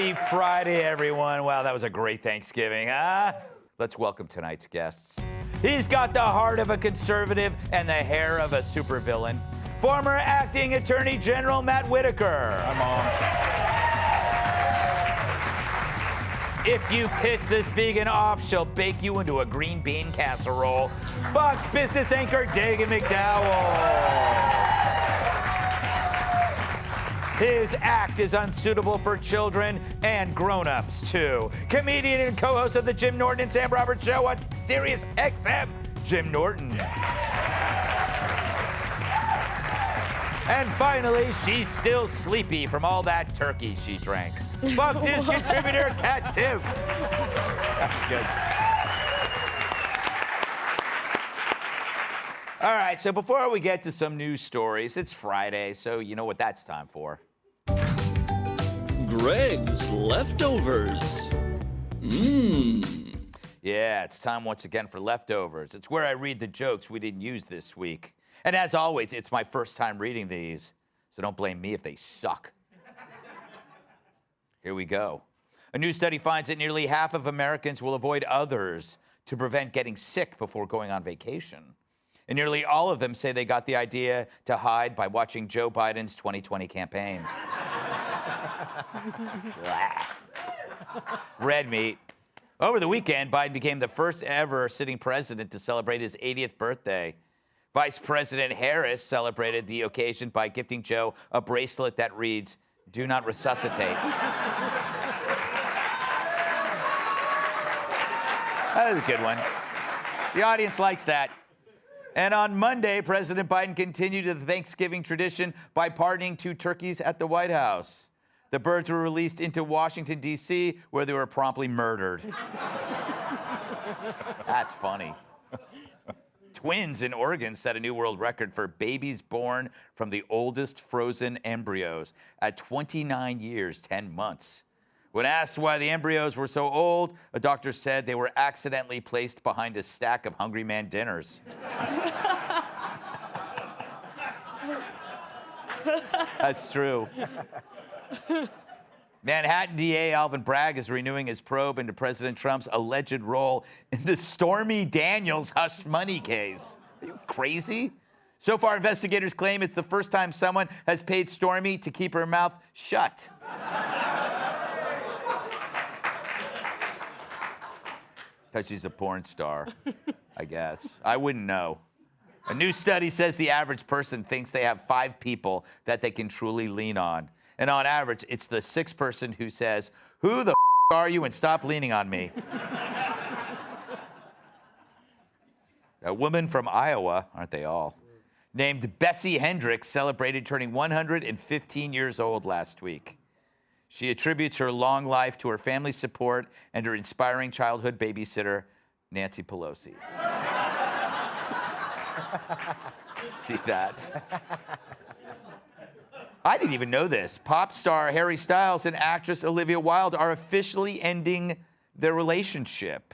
Happy Friday, everyone. Wow, that was a great Thanksgiving, huh? Let's welcome tonight's guests. He's got the heart of a conservative and the hair of a supervillain. Former acting Attorney General Matt Whitaker. Hi, Mom. If you piss this vegan off, she'll bake you into a green bean casserole. Fox business anchor Dagan McDowell. His act is unsuitable for children and grown-ups, too. Comedian and co-host of the Jim Norton and Sam Roberts Show on Sirius XM, Jim Norton. And finally, she's still sleepy from all that turkey she drank. Fox News contributor Kat Timm. That's good. All right, so before we get to some news stories, it's Friday, so you know what that's time for. Greg's Leftovers. Yeah, it's time once again for Leftovers. It's where I read the jokes we didn't use this week. And as always, it's my first time reading these, so don't blame me if they suck. Here we go. A new study finds that nearly half of Americans will avoid others to prevent getting sick before going on vacation. And nearly all of them say they got the idea to hide by watching Joe Biden's 2020 campaign. Red meat. Over the weekend, Biden became the first ever sitting president to celebrate his 80th birthday. Vice President Harris celebrated the occasion by gifting Joe a bracelet that reads, "Do not resuscitate." That is a good one. The audience likes that. And on Monday, President Biden continued the Thanksgiving tradition by pardoning 2 turkeys at the White House. The birds were released into Washington, D.C., where they were promptly murdered. That's funny. Twins in Oregon set a new world record for babies born from the oldest frozen embryos at 29 years, 10 months. When asked why the embryos were so old, a doctor said they were accidentally placed behind a stack of Hungry Man dinners. That's true. Manhattan DA Alvin Bragg is renewing his probe into President Trump's alleged role in the Stormy Daniels hush money case. Are you crazy? So far, investigators claim it's the first time someone has paid Stormy to keep her mouth shut. Because she's a porn star, I guess. I wouldn't know. A new study says the average person thinks they have 5 people that they can truly lean on. And on average, it's the 6th person who says, "Who the are you, and stop leaning on me?" A woman from Iowa, aren't they all, named Bessie Hendricks celebrated turning 115 years old last week. She attributes her long life to her family's support and her inspiring childhood babysitter, Nancy Pelosi. See that? I didn't even know this. Pop star Harry Styles and actress Olivia Wilde are officially ending their relationship.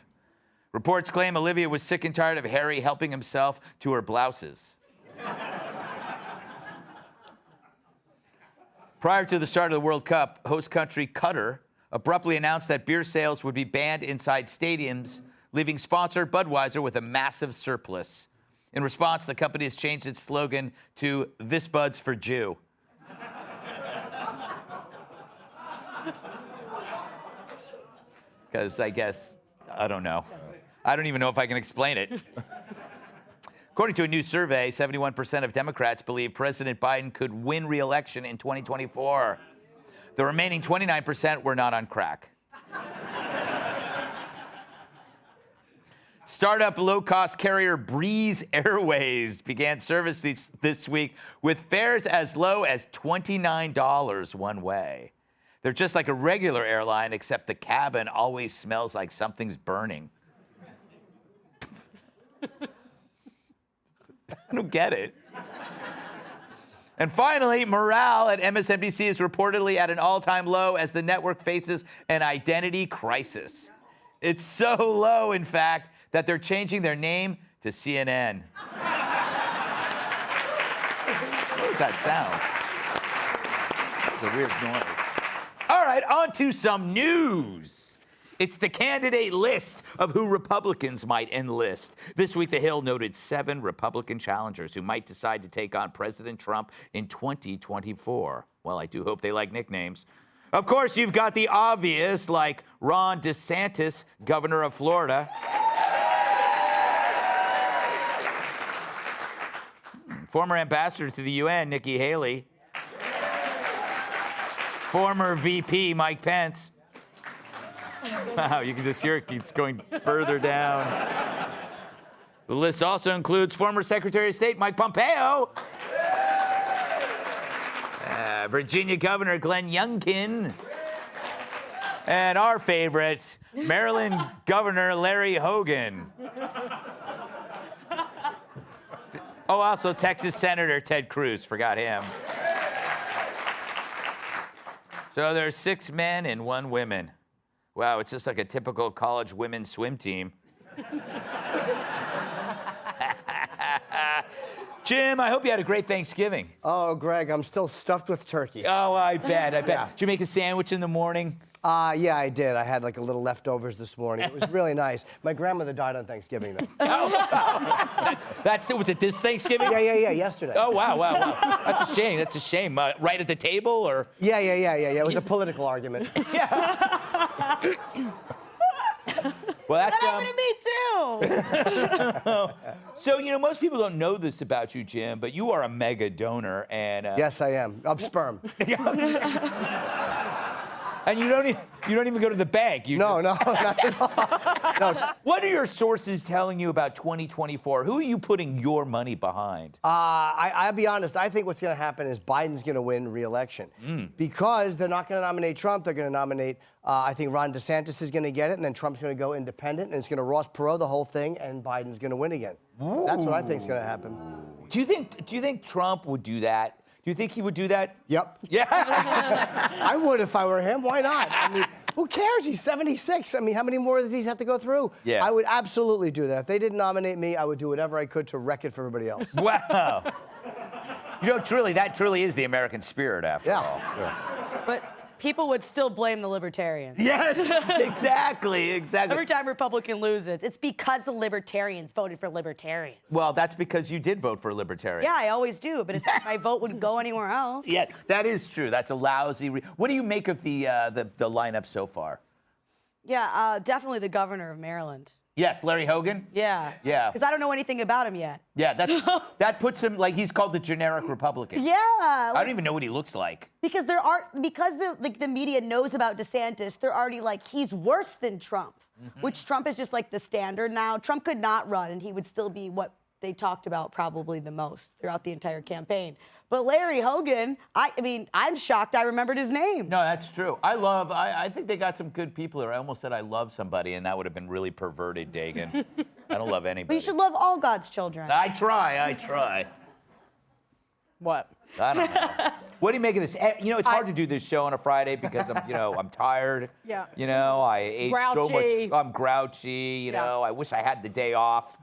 Reports claim Olivia was sick and tired of Harry helping himself to her blouses. Prior to the start of the World Cup, host country Qatar abruptly announced that beer sales would be banned inside stadiums, leaving sponsor Budweiser with a massive surplus. In response, the company has changed its slogan to "This Bud's for Jew." Because I guess, I don't know. I don't even know if I can explain it. According to a new survey, 71% of Democrats believe President Biden could win re-election in 2024. The remaining 29% were not on crack. Startup low-cost carrier Breeze Airways began service this week with fares as low as $29 one way. They're just like a regular airline, except the cabin always smells like something's burning. I don't get it. And finally, morale at MSNBC is reportedly at an all-time low as the network faces an identity crisis. It's so low, in fact, that they're changing their name to CNN. What does that sound? It's a weird noise. All right. right, on to some news. It's the candidate list of who Republicans might enlist. This week, The Hill noted 7 Republican challengers who might decide to take on President Trump in 2024. Well, I do hope they like nicknames. Of course, you've got the obvious, like Ron DeSantis, governor of Florida. Former ambassador to the UN, Nikki Haley. Former VP, Mike Pence. Wow, you can just hear it keeps going further down. The list also includes former Secretary of State Mike Pompeo. Virginia Governor Glenn Youngkin. And our favorite, Maryland Governor Larry Hogan. Oh, also Texas Senator Ted Cruz, forgot him. So there's 6 men and 1 woman. Wow, it's just like a typical college women's swim team. Jim, I hope you had a great Thanksgiving. Oh, Greg, I'm still stuffed with turkey. Oh, I bet. Yeah. Did you make a sandwich in the morning? Yeah, I did. I had like a little leftovers this morning. It was really nice. My grandmother died on Thanksgiving, though. Was it this Thanksgiving? Yeah, yesterday. Oh, wow. That's a shame. Right at the table, or? Yeah. It was a political argument. Well, that's That happened to me too. So, most people don't know this about you, Jim, but you are a mega donor, and Yes, I am. Of sperm. And you don't even go to the bank. No, not at all. No. What are your sources telling you about 2024? Who are you putting your money behind? I'll be honest. I think what's going to happen is Biden's going to win re-election because they're not going to nominate Trump. They're going to nominate. I think Ron DeSantis is going to get it, and then Trump's going to go independent, and it's going to Ross Perot the whole thing, and Biden's going to win again. Ooh. That's what I think is going to happen. Do you think Trump would do that? Do you think he would do that? Yep. Yeah. I would if I were him. Why not? I mean, who cares? He's 76. I mean, how many more of these have to go through? Yeah. I would absolutely do that. If they didn't nominate me, I would do whatever I could to wreck it for everybody else. Wow. That truly is the American spirit, after all. Yeah. But people would still blame the libertarians. Yes, exactly. Every time Republican loses, it's because the libertarians voted for libertarian. Well, that's because you did vote for a libertarian. Yeah, I always do, but it's if my vote would go anywhere else. Yeah, that is true. That's a lousy. What do you make of the lineup so far? Yeah, definitely the governor of Maryland. Yes, Larry Hogan. Yeah. Yeah. Because I don't know anything about him yet. Yeah, that puts him like he's called the generic Republican. Yeah. I don't even know what he looks like. Because the media knows about DeSantis, they're already like, he's worse than Trump, which Trump is just like the standard now. Trump could not run, and he would still be what they talked about probably the most throughout the entire campaign. But Larry Hogan, I'm shocked I remembered his name. No, that's true. I think they got some good people here. I almost said I love somebody, and that would have been really perverted, Dagan. I don't love anybody. But you should love all God's children. I try. What? I don't know. What do you make of this? It's hard to do this show on a Friday because I'm tired. Yeah. I ate so much. Grouchy. I'm grouchy. I wish I had the day off.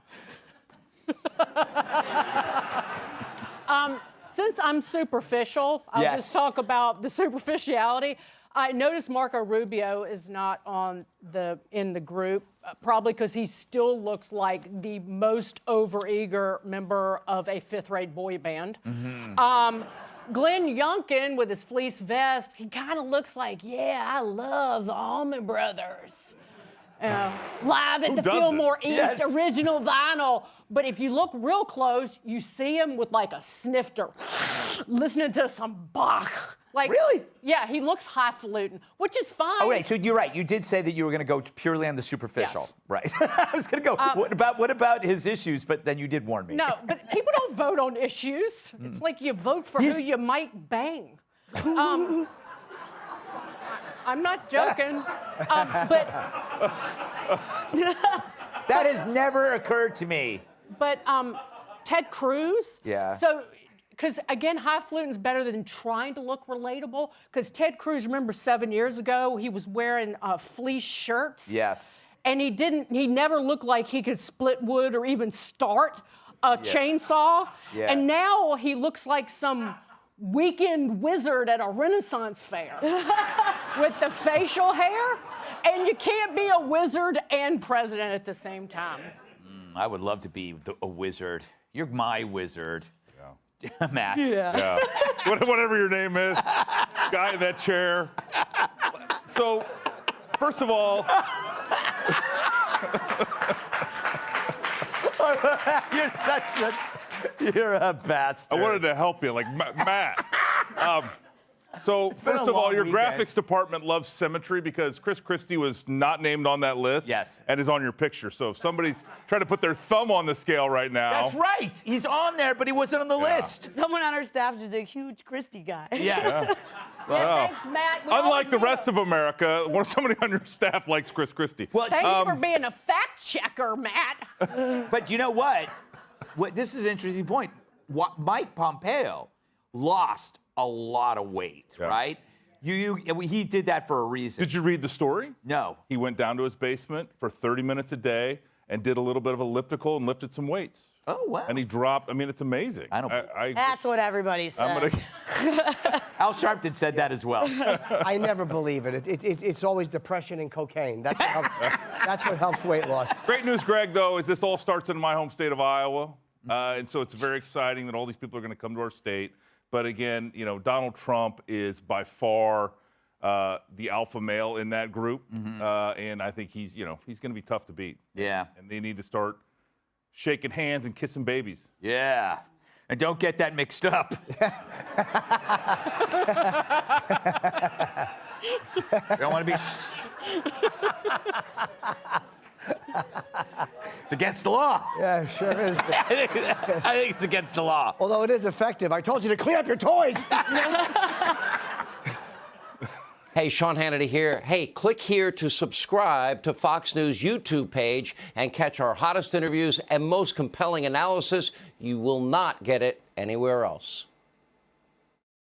Since I'm superficial, I'll Yes. just talk about the superficiality. I noticed Marco Rubio is not in the group, probably because he still looks like the most overeager member of a fifth-rate boy band. Glenn Youngkin with his fleece vest, he kind of looks like, I love the Allman Brothers. Live at the doesn't? Fillmore East Yes. original vinyl. But if you look real close, you see him with like a snifter, listening to some Bach. Like, Really? Yeah, he looks highfalutin, which is fine. Oh, right. So you're right. You did say that you were going to go purely on the superficial. Yes. Right. I was going to go, what about his issues? But then you did warn me. No, but people don't vote on issues. It's like you vote for who you might bang. I'm not joking, but that has never occurred to me. But Ted Cruz. Yeah. So, because again, highfalutin's better than trying to look relatable. Because Ted Cruz, remember 7 years ago, he was wearing fleece shirts. Yes. And he never looked like he could split wood or even start a chainsaw. Yeah. And now he looks like some weekend wizard at a Renaissance fair. with the facial hair, and you can't be a wizard and president at the same time. I would love to be a wizard. You're my wizard. Yeah. Matt. Yeah. Whatever your name is, guy in that chair. So, first of all, You're a bastard. I wanted to help you, like Matt. So, been first a of all, long your weekend. graphics department loves symmetry because Chris Christie was not named on that list. Yes. And is on your picture. So if somebody's trying to put their thumb on the scale right now. That's right. He's on there, but he wasn't on the list. Someone on our staff is a huge Christie guy. Yeah. Yeah, thanks, Matt. We Unlike always the do. rest of America, somebody on your staff likes Chris Christie. Well, Thank you for being a fact checker, Matt. but you know what? This is an interesting point. Mike Pompeo lost a lot of weight, right? He did that for a reason. Did you read the story? No. He went down to his basement for 30 minutes a day and did a little bit of elliptical and lifted some weights. Oh, wow. And he dropped, I mean, it's amazing. I don't- That's what everybody says. I'm gonna, Al Sharpton said that as well. I never believe it. It's always depression and cocaine. That's what helps weight loss. Great news, Greg, though, is this all starts in my home state of Iowa. And so it's very exciting that all these people are going to come to our state. But again, Donald Trump is by far the alpha male in that group. And I think he's going to be tough to beat. Yeah. And they need to start shaking hands and kissing babies. Yeah. And don't get that mixed up. You don't want to be. It's against the law. Yeah, it sure is. I think it's against the law. Although it is effective. I told you to clean up your toys. Hey, Sean Hannity here. Hey, click here to subscribe to Fox News YouTube page and catch our hottest interviews and most compelling analysis. You will not get it anywhere else.